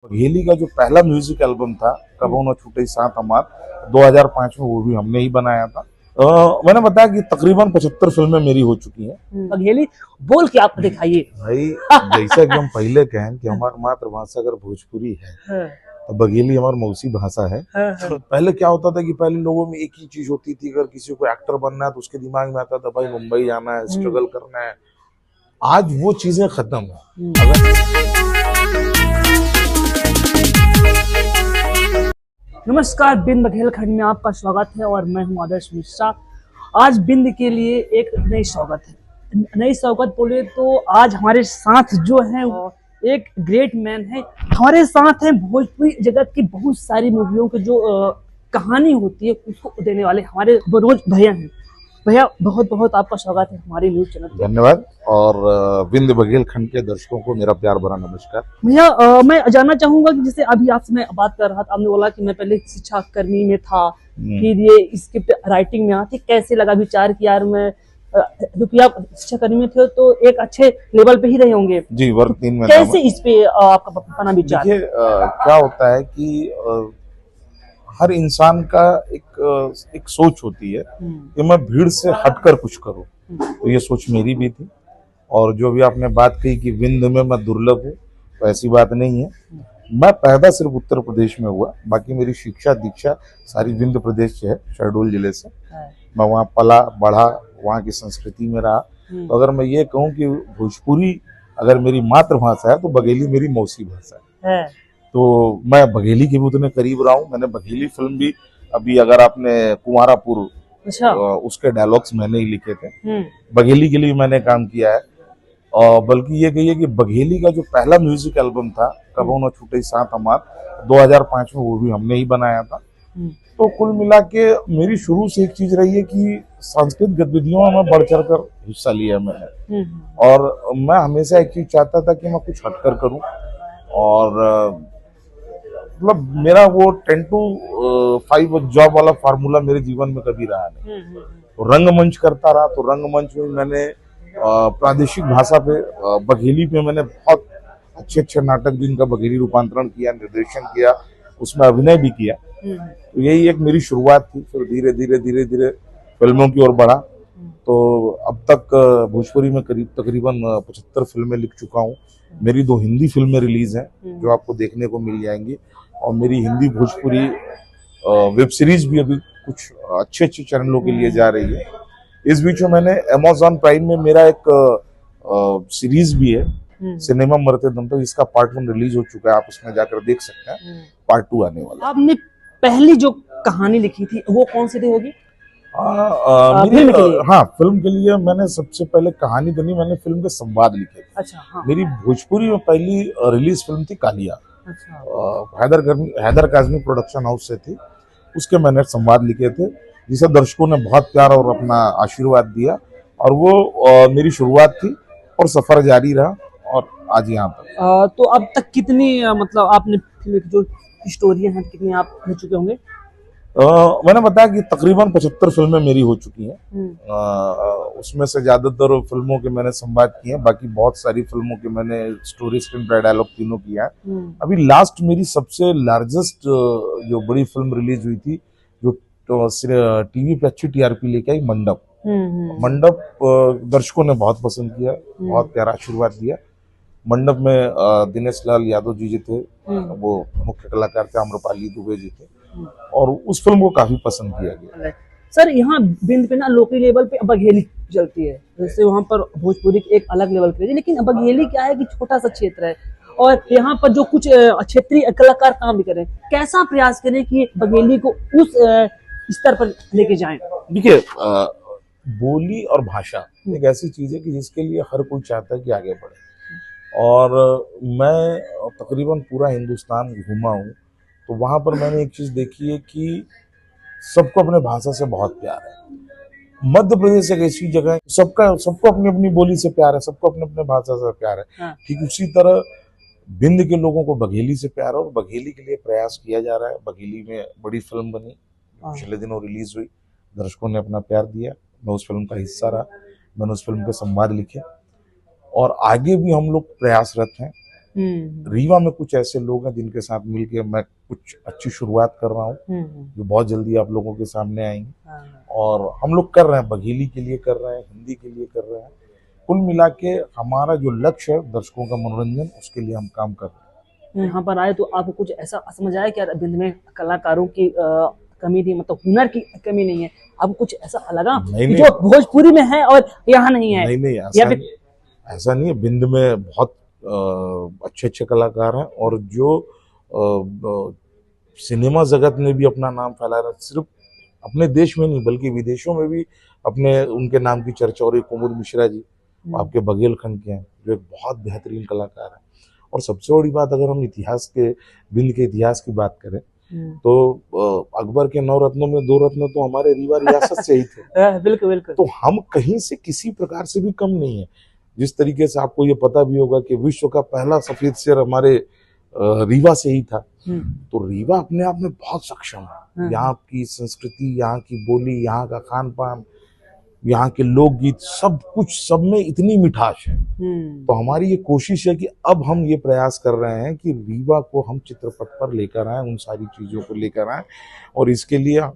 बघेली का जो पहला म्यूजिक एल्बम था कबो न छूटे साथ हमार 2005 में, वो भी हमने ही बनाया था। मैंने बताया कि तकरीबन 75 फिल्में मेरी हो चुकी हैं। बघेली बोल के आप दिखाइए भाई जैसा कि हम पहले कहें कि हमारी मातृभाषा अगर भोजपुरी है तो बघेली हमारी मौसी भाषा है। तो पहले क्या होता था कि पहले लोगों में एक ही चीज होती थी, अगर किसी को एक्टर बनना है तो उसके दिमाग में आता था भाई मुंबई जाना है, स्ट्रगल करना है। आज वो चीजें खत्म है। नमस्कार, बिंद बघेलखंड में आपका स्वागत है और मैं हूं आदर्श मिश्रा। आज बिंद के लिए एक नई सौगात है। नई सौगात बोले तो आज हमारे साथ जो है एक ग्रेट मैन है। हमारे साथ है भोजपुरी जगत की बहुत सारी मूवियों की जो कहानी होती है उसको देने वाले हमारे मनोज भैया हैं। भैया बहुत बहुत आपका स्वागत है हमारे न्यूज चैनल पे। धन्यवाद। और बिंद बघेलखंड के दर्शकों को मेरा प्यार भरा नमस्कार। भैया मैं जानना चाहूंगा कि जैसे अभी आपसे मैं बात कर रहा था, आपने बोला कि मैं पहले शिक्षा कर्मी में था, फिर ये स्क्रिप्ट राइटिंग में आती, कैसे लगा विचार कि यार मैं क्योंकि आप शिक्षा कर्मी में थे तो एक अच्छे लेवल पे ही रहे होंगे जी, वर्ग 3 में कैसे इस पे आपका बना विचार? देखिए क्या होता है कि हर इंसान का एक सोच होती है कि मैं भीड़ से हटकर कुछ करूं। तो ये सोच मेरी भी थी। और जो भी आपने बात कही कि विंध्य में मैं दुर्लभ हूँ, तो ऐसी बात नहीं है। मैं पैदा सिर्फ उत्तर प्रदेश में हुआ, बाकी मेरी शिक्षा दीक्षा सारी विंध्य प्रदेश से है, शहडोल जिले से। मैं वहाँ पला बढ़ा, वहाँ की संस्कृति में रहा। तो अगर मैं ये कहूँ कि भोजपुरी अगर मेरी मातृभाषा है तो बघेली मेरी मौसी भाषा है। तो मैं बघेली के भी उतने करीब रहा हूँ। मैंने बघेली फिल्म भी अभी, अगर आपने कुंवारापुर, अच्छा, उसके डायलॉग्स मैंने ही लिखे थे। बघेली के लिए मैंने काम किया है। और बल्कि ये कहिए कि बघेली का जो पहला म्यूजिक एल्बम था कबो न छूटे साथ हमार 2005 में, वो भी हमने ही बनाया था। तो कुल मिला के मेरी शुरू से एक चीज रही है कि सांस्कृतिक गतिविधियों में बढ़ चढ़ कर हिस्सा लिया मैंने। और मैं हमेशा एक चीज चाहता था कि मैं कुछ हटकर करूं। और मतलब मेरा वो 10 to 5 जॉब वाला फार्मूला मेरे जीवन में कभी रहा नहीं। तो रंगमंच करता रहा। तो रंगमंच में मैंने प्रादेशिक भाषा पे बघेली पे मैंने बहुत अच्छे अच्छे नाटक जिनका बघेली रूपांतरण किया, निर्देशन किया, उसमें अभिनय भी किया। तो यही एक मेरी शुरुआत थी। फिर धीरे धीरे धीरे धीरे फिल्मों की ओर बढ़ा। तो अब तक भोजपुरी में तकरीबन 75 फिल्में लिख चुका हूँ। मेरी 2 हिंदी फिल्में रिलीज हैं जो आपको देखने को मिल जाएंगी। और मेरी हिंदी भोजपुरी वेब सीरीज भी अभी कुछ अच्छे अच्छे चैनलों के लिए जा रही है। इस बीच में मैंने Amazon प्राइम में मेरा एक सीरीज भी है, सिनेमा मरते दम तक, इसका पार्ट 1 रिलीज हो चुका है। आप उसमें जाकर देख सकते हैं। पार्ट 2 आने वाला है। आपने पहली जो कहानी लिखी थी वो कौन सी थी होगी? हाँ, फिल्म के लिए मैंने सबसे पहले कहानी तो नहीं, मैंने फिल्म के संवाद लिखे थे। अच्छा, हाँ। मेरी भोजपुरी में पहली रिलीज फिल्म थी कालिया। अच्छा। हैदर काज़मी प्रोडक्शन हाउस से थी। उसके मैंने संवाद लिखे थे जिसे दर्शकों ने बहुत प्यार और अपना आशीर्वाद दिया। और वो मेरी शुरुआत थी और सफर जारी रहा और आज यहाँ पर। तो अब तक कितनी मतलब आपने फिल्म की जो स्टोरियां हैं कितनी आप लिख चुके होंगे? मैंने बताया कि तकरीबन 75 फिल्में मेरी हो चुकी हैं। उसमें से ज्यादातर फिल्मों के मैंने संवाद किए हैं, बाकी बहुत सारी फिल्मों के मैंने स्टोरी, स्क्रीन प्ले, डायलॉग तीनों किया है। अभी लास्ट मेरी सबसे लार्जेस्ट जो बड़ी फिल्म रिलीज हुई थी, जो टीवी पे अच्छी टीआरपी लेके आई, मंडप। मंडप दर्शकों ने बहुत पसंद किया, बहुत प्यारा आशीर्वाद दिया। मंडप में दिनेश लाल यादव जी थे, वो मुख्य कलाकार थे, आम्रपाली दुबे जी थे। और उस फिल्म को काफी पसंद किया गया। सर, यहाँ बिंद पे ना लोकल लेवल पे बघेली चलती है, जैसे वहाँ पर भोजपुरी एक अलग लेवल पे है, लेकिन बघेली क्या है कि छोटा सा क्षेत्र है और यहाँ पर जो कुछ क्षेत्रीय कलाकार काम भी करें, कैसा प्रयास करें कि बघेली को उस स्तर पर लेके जाएं? देखिए, बोली और भाषा एक ऐसी चीज है कि जिसके लिए हर कोई चाहता है कि आगे बढ़े। और मैं तकरीबन पूरा हिंदुस्तान घूमा हूँ, तो वहां पर मैंने एक चीज देखी है कि सबको अपने भाषा से बहुत प्यार है। मध्य प्रदेश एक ऐसी जगह है, सबको अपनी अपनी बोली से प्यार है, सबको अपने अपने भाषा से प्यार है। ठीक उसी तरह बिंद के लोगों को बघेली से प्यार है और बघेली के लिए प्रयास किया जा रहा है। बघेली में बड़ी फिल्म बनी, पिछले दिनों रिलीज हुई, दर्शकों ने अपना प्यार दिया। मैं उस फिल्म का हिस्सा रहा, मैंने उस फिल्म के संवाद लिखे और आगे भी हम लोग प्रयासरत हैं रीवा में कुछ ऐसे लोग हैं जिनके साथ मिलके मैं कुछ अच्छी शुरुआत कर रहा हूँ, जो बहुत जल्दी आप लोगों के सामने आएंगी। और हम लोग कर रहे हैं, बघेली के लिए कर रहे हैं, हिंदी के लिए कर रहे हैं। कुल मिला के हमारा जो लक्ष्य है दर्शकों का मनोरंजन, उसके लिए हम काम कर रहे हैं। यहाँ पर आए तो आपको कुछ ऐसा समझ आया कि यार बिंद में कलाकारों की कमी नहीं, मतलब हुनर की कमी नहीं है, आपको कुछ ऐसा लगा नहीं, जो भोजपुरी में है और यहाँ नहीं है? नहीं ऐसा नहीं है। बिंद में बहुत अच्छे अच्छे कलाकार हैं और जो सिनेमा जगत में भी अपना नाम फैला रहे हैं, सिर्फ अपने देश में नहीं बल्कि विदेशों में भी अपने उनके नाम की चर्चा हो रही। कुमुद मिश्रा जी आपके बघेलखंड के हैं, जो एक बहुत बेहतरीन कलाकार है। और सबसे बड़ी बात, अगर हम इतिहास के, बिंद के इतिहास की बात करें तो अकबर के 9 रत्नों में 2 रत्न तो हमारे रीवा रियासत से ही थे। बिल्कुल बिल्कुल। तो हम कहीं से किसी प्रकार से भी कम नहीं है। जिस तरीके से आपको ये पता भी होगा कि विश्व का पहला सफेद शेर हमारे रीवा से ही था, तो रीवा अपने आप में बहुत सक्षम है। यहाँ की संस्कृति, यहाँ की बोली, यहाँ का खान पान, यहाँ के लोकगीत, सब कुछ, सब में इतनी मिठास है। तो हमारी ये कोशिश है कि अब हम ये प्रयास कर रहे हैं कि रीवा को हम चित्रपट पर लेकर आए, उन सारी चीजों को लेकर आए। और इसके लिए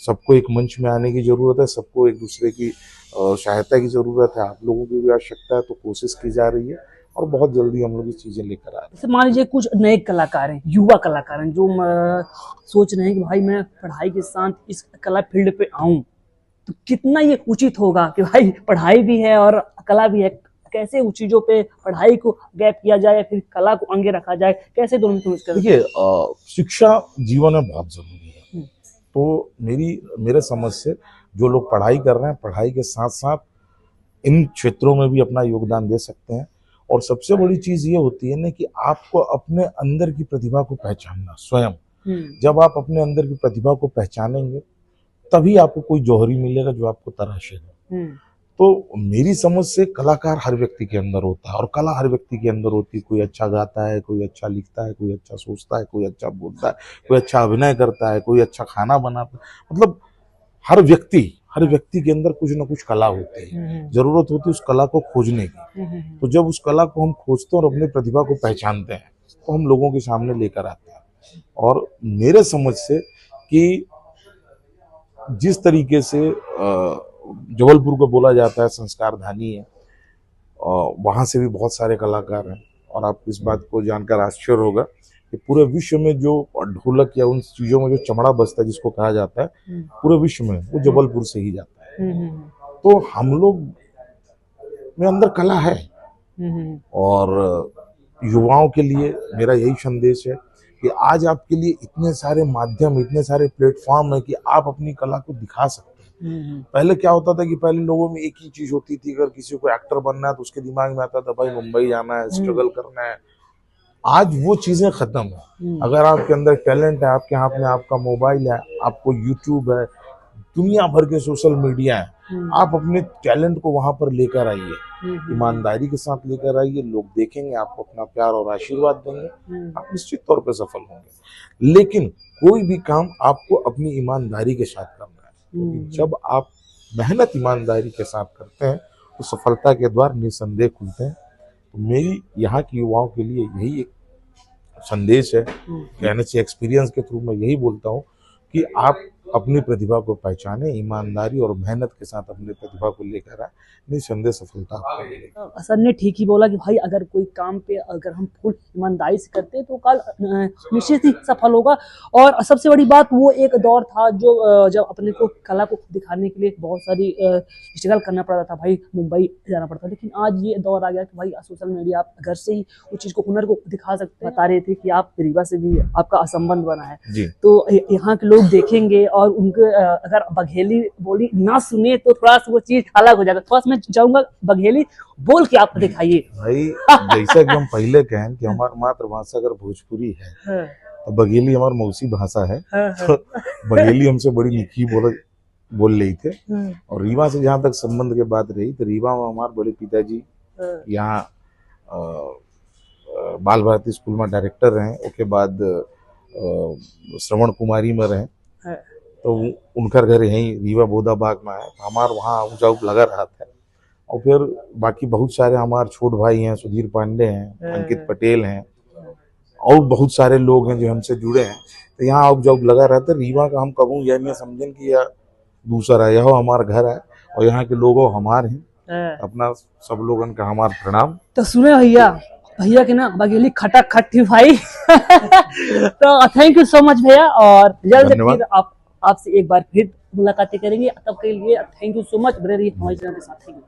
सबको एक मंच में आने की जरूरत है, सबको एक दूसरे की सहायता की जरूरत है, आप लोगों की भी आवश्यकता है। तो कोशिश की जा रही है और बहुत जल्दी हम लोग ये चीजें लेकर आ रहे हैं। जैसे मान लीजिए कुछ नए कलाकार हैं, युवा कलाकार हैं, जो सोच रहे हैं कि भाई मैं पढ़ाई के साथ इस कला फील्ड पे आऊं, तो कितना ये उचित होगा कि भाई पढ़ाई भी है और कला भी है? कैसे उन चीजों पे पढ़ाई को गैप किया जाए या फिर कला को आगे रखा जाए, कैसे दोनों में? देखिए, शिक्षा जीवन में बहुत जरूरी है। तो मेरे समझ से जो लोग पढ़ाई कर रहे हैं, पढ़ाई के साथ साथ इन क्षेत्रों में भी अपना योगदान दे सकते हैं। और सबसे बड़ी चीज ये होती है ना कि आपको अपने अंदर की प्रतिभा को पहचानना स्वयं। जब आप अपने अंदर की प्रतिभा को पहचानेंगे तभी आपको कोई जौहरी मिलेगा जो आपको तराशेगा। तो मेरी समझ से कलाकार हर व्यक्ति के अंदर होता है और कला हर व्यक्ति के अंदर होती है। कोई अच्छा गाता है, कोई अच्छा लिखता है, कोई अच्छा सोचता है, कोई अच्छा बोलता है, कोई अच्छा अभिनय करता है, कोई अच्छा खाना बनाता है। मतलब हर व्यक्ति के अंदर कुछ ना कुछ कला होती है। जरूरत होती है उस कला को खोजने की। तो जब उस कला को हम खोजते हैं और अपनी प्रतिभा को पहचानते हैं तो हम लोगों के सामने लेकर आते हैं। और मेरे समझ से कि जिस तरीके से जबलपुर को बोला जाता है संस्कार धानी है, वहां से भी बहुत सारे कलाकार हैं। और आपको इस बात को जानकर आश्चर्य होगा कि पूरे विश्व में जो ढोलक या उन चीजों में जो चमड़ा बजता है जिसको कहा जाता है, पूरे विश्व में वो जबलपुर से ही जाता है। तो हम लोग में अंदर कला है। और युवाओं के लिए मेरा यही संदेश है कि आज आपके लिए इतने सारे माध्यम, इतने सारे प्लेटफॉर्म है कि आप अपनी कला को दिखा सकते हैं। पहले क्या होता था कि पहले लोगों में एक ही चीज होती थी, अगर किसी को एक्टर बनना है तो उसके दिमाग में आता था भाई मुंबई जाना है, स्ट्रगल करना है। आज वो चीजें खत्म है। अगर आपके अंदर टैलेंट है, आपके हाथ में आपका मोबाइल है, आपको यूट्यूब है, दुनिया भर के सोशल मीडिया है, आप अपने टैलेंट को वहां पर लेकर आइए, ईमानदारी के साथ लेकर आइए। लोग देखेंगे, आपको अपना प्यार और आशीर्वाद देंगे, आप निश्चित तौर पर सफल होंगे। लेकिन कोई भी काम आपको अपनी ईमानदारी के साथ करना है, क्योंकि जब आप मेहनत ईमानदारी के साथ करते हैं तो सफलता के द्वार निसंदेह खुलते हैं। तो मेरी यहाँ के युवाओं के लिए यही एक संदेश है, कहने से एक्सपीरियंस के थ्रू मैं यही बोलता हूँ कि आप अपनी प्रतिभा को पहचाने, ईमानदारी और मेहनत के साथ अपनी प्रतिभा को लेकर आए, निसंदेह सफलता आपको मिलेगी। सर ने ठीक ही बोला कि भाई अगर कोई काम पे अगर हम फुल ईमानदारी से करते हैं तो कल निश्चित ही सफल होगा। और सबसे बड़ी बात, वो एक दौर था जो जब अपने को कला को दिखाने के लिए बहुत सारी स्ट्रगल करना पड़ता था, भाई मुंबई जाना पड़ता। लेकिन आज ये दौर आ गया कि भाई सोशल मीडिया, आप घर से ही उस चीज को, हुनर को दिखा सकते हैं। बता रहे थे कि आप रीवा से भी आपका संबंध बना है, तो यहाँ के लोग देखेंगे और उनके अगर बघेली बोली ना सुने तो थोड़ा सा वो चीज अलग हो जाएगा। थोड़ा सा मैं चाहूंगा बघेली बोल के आप दिखाइए। भाई जैसा कि हम पहले कहें कि हमारी मातृभाषा अगर भोजपुरी है तो बघेली हमारी मौसी भाषा है। तो बघेली हमसे बड़ी मीठी बोल रही थे। और रीवा से जहाँ तक संबंध की बात रही तो रीवा में हमारे बड़े पिताजी यहाँ बाल भारती स्कूल में डायरेक्टर रहे, उसके बाद श्रवण कुमारी में रहे। तो उनका घर यहीं रीवा बोधा बाग में है। हमारे वहाँ ऊँचा लगा रहा था और फिर बाकी बहुत सारे हमारे छोट भाई हैं, सुधीर पांडे हैं, अंकित पटेल हैं, और बहुत सारे लोग हैं जो हमसे जुड़े हैं। तो यहाँ अब जब लगा रहता है रीवा का, हम कबू यह नहीं समझें कि यह दूसरा है, यह हमारा घर है और यहाँ के लोग हमारे हैं। अपना सब लोगन का हमारा प्रणाम। तो सुने भैया, भैया के ना बघेली खटक खट्टी भाई। तो थैंक यू सो मच भैया, और जल्द धन्यवाद। फिर आपसे एक बार फिर मुलाकातें करेंगे। तब के लिए थैंक यू सो मच, बने रहिए हमारे चैनल के साथ। Thank you.